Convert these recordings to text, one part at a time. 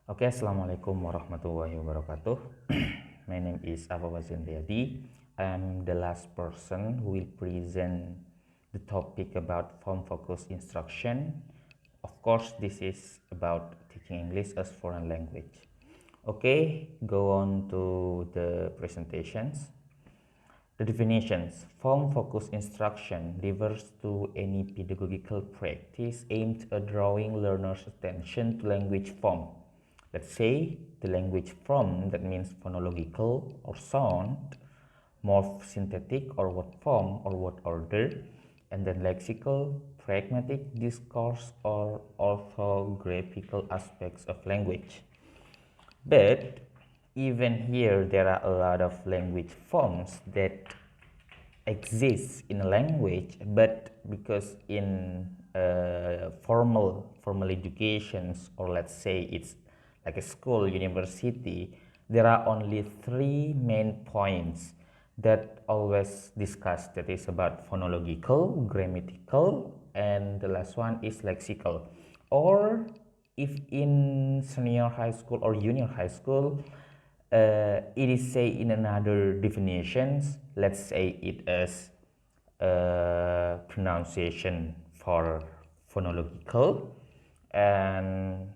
Okay, Assalamualaikum warahmatullahi wabarakatuh. My name is Fawazien. I am the last person who will present the topic about form-focused instruction. Of course, this is about teaching English as foreign language. Okay, go on to the presentations. The definitions. Form-focused instruction refers to any pedagogical practice aimed at drawing learners' attention to language form. Let's say the language form, that means phonological or sound, morph synthetic or word form or word order, and then lexical, pragmatic, discourse, or orthographical aspects of language. But even here, there are a lot of language forms that exist in a language, but because in formal educations, or let's say it's like a school, university, there are only three main points that always discussed. That is about phonological, grammatical, and the last one is lexical. Or if in senior high school or junior high school, it is say in another definitions, let's say it as pronunciation for phonological, and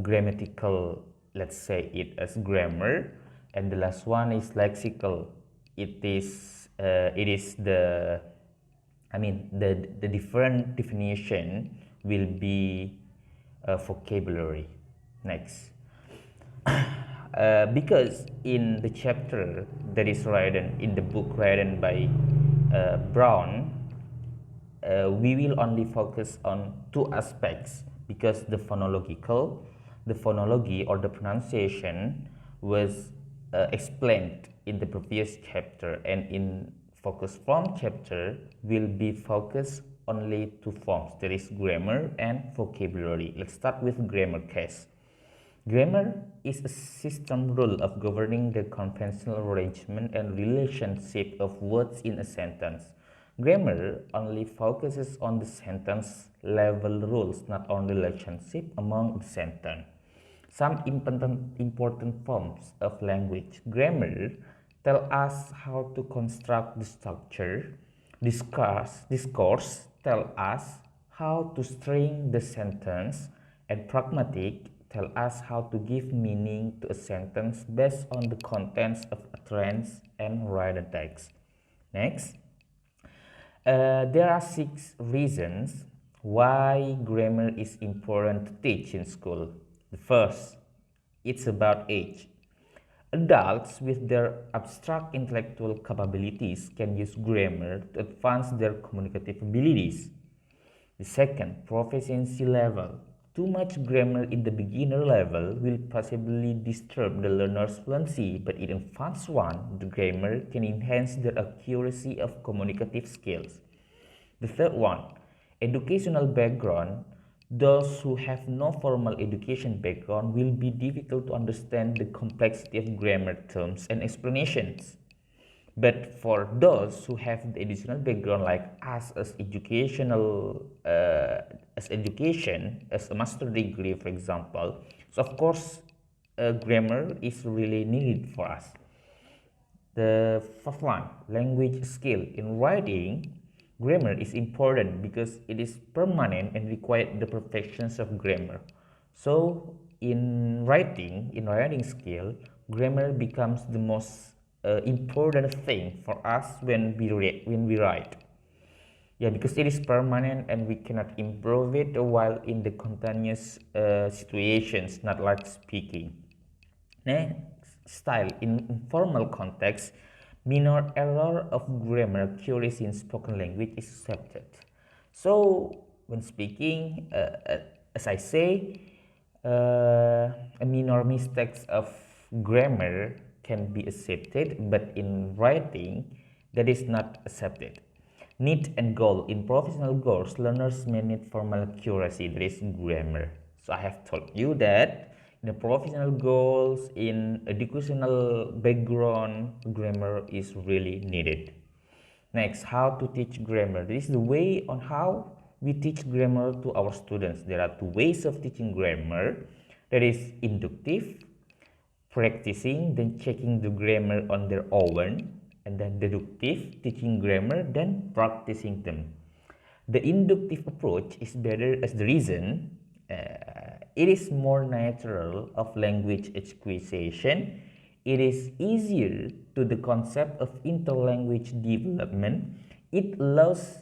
grammatical, let's say it as grammar, and the last one is lexical. It is the the different definition will be vocabulary. Next. Because in the chapter that is written in the book written by Brown, we will only focus on two aspects, because the phonology or the pronunciation was explained in the previous chapter, and in focus form chapter will be focused only two forms, that is grammar and vocabulary. Let's start with grammar case. Grammar is a system rule of governing the conventional arrangement and relationship of words in a sentence. Grammar only focuses on the sentence level rules, not on relationship among the sentence. Some important forms of language. Grammar tell us how to construct the structure. Discourse tell us how to string the sentence, and pragmatic tell us how to give meaning to a sentence based on the contents of utterance and written text. Next, there are 6 reasons why grammar is important to teach in school. The first, it's about age. Adults with their abstract intellectual capabilities can use grammar to advance their communicative abilities. The second, proficiency level. Too much grammar in the beginner level will possibly disturb the learner's fluency, but in advanced one, the grammar can enhance their accuracy of communicative skills. The third one, educational background. Those who have no formal education background will be difficult to understand the complexity of grammar terms and explanations. But for those who have the additional background like us as education as a master degree, for example, so of course grammar is really needed for us. The fourth one, language skill. In writing, grammar is important because it is permanent and requires the perfections of grammar. So in writing skill, grammar becomes the most important thing for us when we write. Yeah, because it is permanent and we cannot improve it while in the continuous situations, not like speaking. Next, style. In informal context, minor error of grammar accuracy in spoken language is accepted. So when speaking, as I say, a minor mistakes of grammar can be accepted, but in writing, that is not accepted. Need and goal. In professional goals, learners may need formal accuracy, that is grammar. So I have told you that in the professional goals, in educational background, grammar is really needed. Next, how to teach grammar. This is the way on how we teach grammar to our students. There are two ways of teaching grammar. There is inductive, practicing, then checking the grammar on their own, and then deductive, teaching grammar, then practicing them. The inductive approach is better as the reason it is more natural of language acquisition. It is easier to the concept of interlanguage development. It allows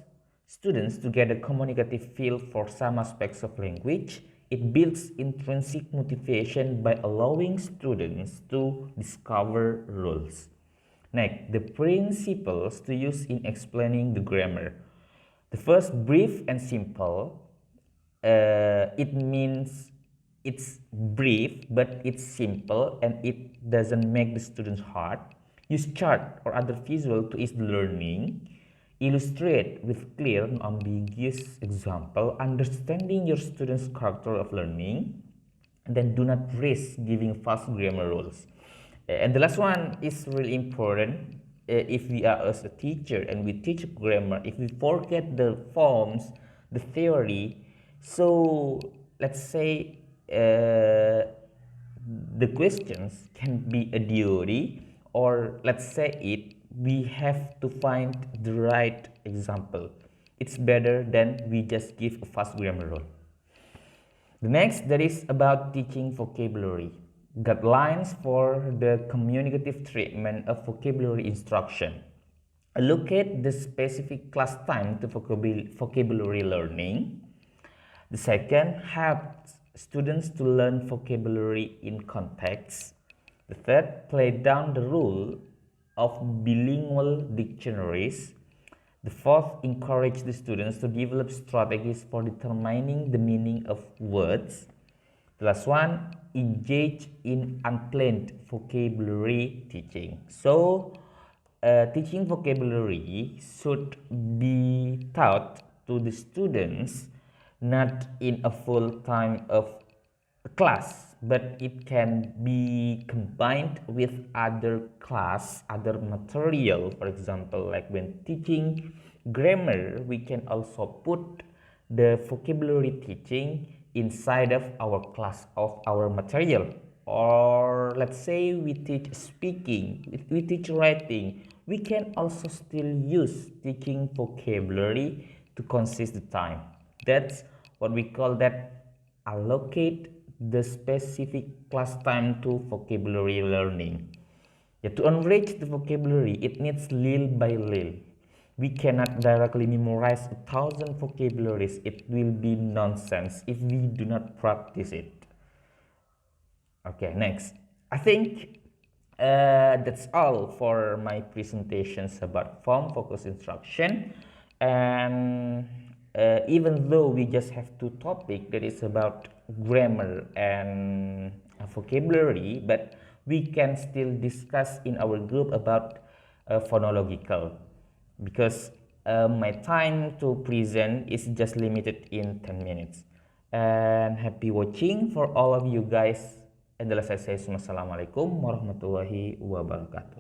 students to get a communicative feel for some aspects of language. It builds intrinsic motivation by allowing students to discover rules. Next, the principles to use in explaining the grammar. The first, brief and simple. It means it's brief, but it's simple and it doesn't make the students hard. Use chart or other visual to ease the learning. Illustrate with clear and ambiguous example, understanding your students' character of learning. And then do not risk giving fast grammar rules. And the last one is really important. If we are as a teacher and we teach grammar, if we forget the forms, the theory, so let's say the questions can be a theory, or let's say we have to find the right example. It's better than we just give a fast grammar rule. The next, that is about teaching vocabulary. Guidelines for the communicative treatment of vocabulary instruction. Allocate the specific class time to vocabulary learning. The second, help students to learn vocabulary in context. The third, play down the rule of bilingual dictionaries. The fourth, encourage the students to develop strategies for determining the meaning of words. The last one, engage in unplanned vocabulary teaching. So, teaching vocabulary should be taught to the students not in a full time of a class, but it can be combined with other class, other material. For example, like when teaching grammar, we can also put the vocabulary teaching inside of our class, of our material. Or let's say we teach speaking, we teach writing, we can also still use teaching vocabulary to consist the time. That's what we call that allocate the specific class time to vocabulary learning. Yeah, to enrich the vocabulary, it needs little by little. We cannot directly memorize 1,000 vocabularies. It will be nonsense if we do not practice it. Okay, next. I think that's all for my presentations about form focused instruction. And even though we just have two topics, that is about grammar and vocabulary, but we can still discuss in our group about phonological, because my time to present is just limited in 10 minutes. And happy watching for all of you guys. Adalah saya Assalamualaikum warahmatullahi wabarakatuh.